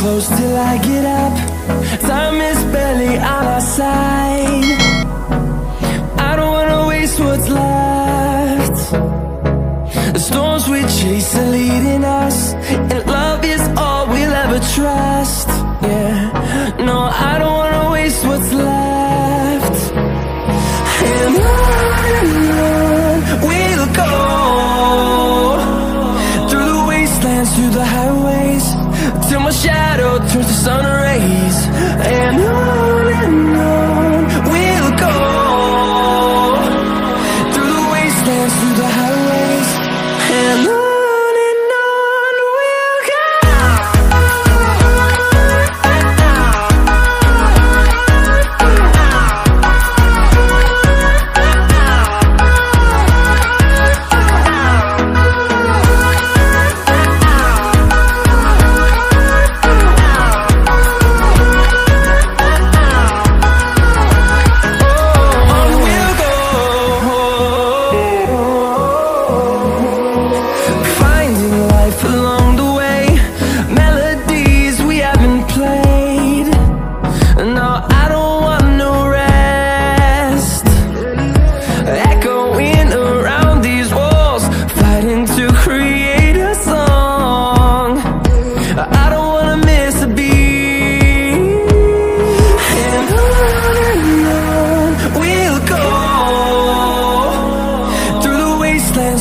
close till I get up. Time is barely on our side. I don't wanna waste what's left. The storms we chase are leading us, and love is all we'll ever trust. Yeah, no, I don't wanna waste what's left. And on we'll go, through the wastelands, through the highways, till my shadow turns to sun rays. And on we'll go, through the wastelands, through the highways, and on we'll go.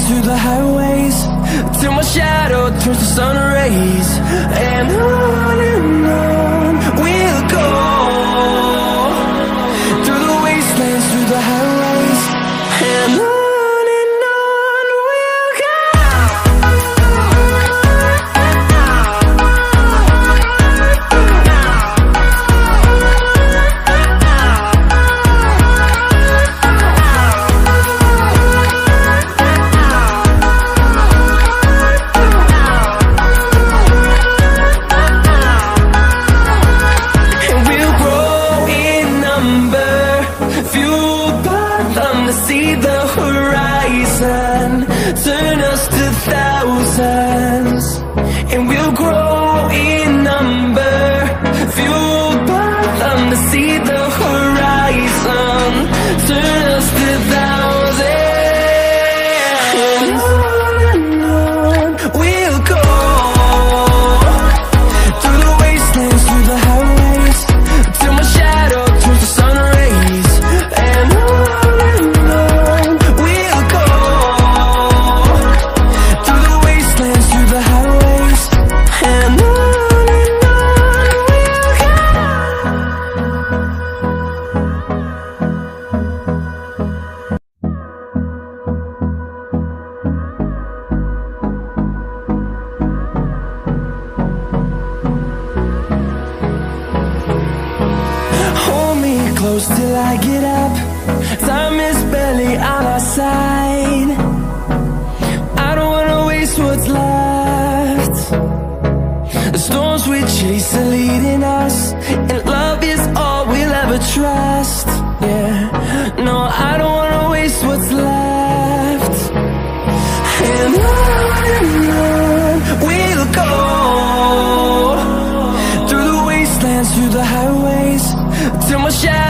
Through the highways, till my shadow turns to sun rays. And on we'll go, through the wastelands, through the highways, and on we'll go. See the horizon, turn us to thousands, and we'll grow in number, fueled by them. To see the horizon, turn us to thousands, and on we'll go, through the wastelands, through the highways, till my shadow turns to sun rays. And close till I get up. Time is barely on our side. I don't wanna waste what's left. The storms we chase are leading us, and love is all we'll ever trust. Yeah, no, I don't wanna waste what's left. And on we'll go, through the wastelands, through the highways, till my shadow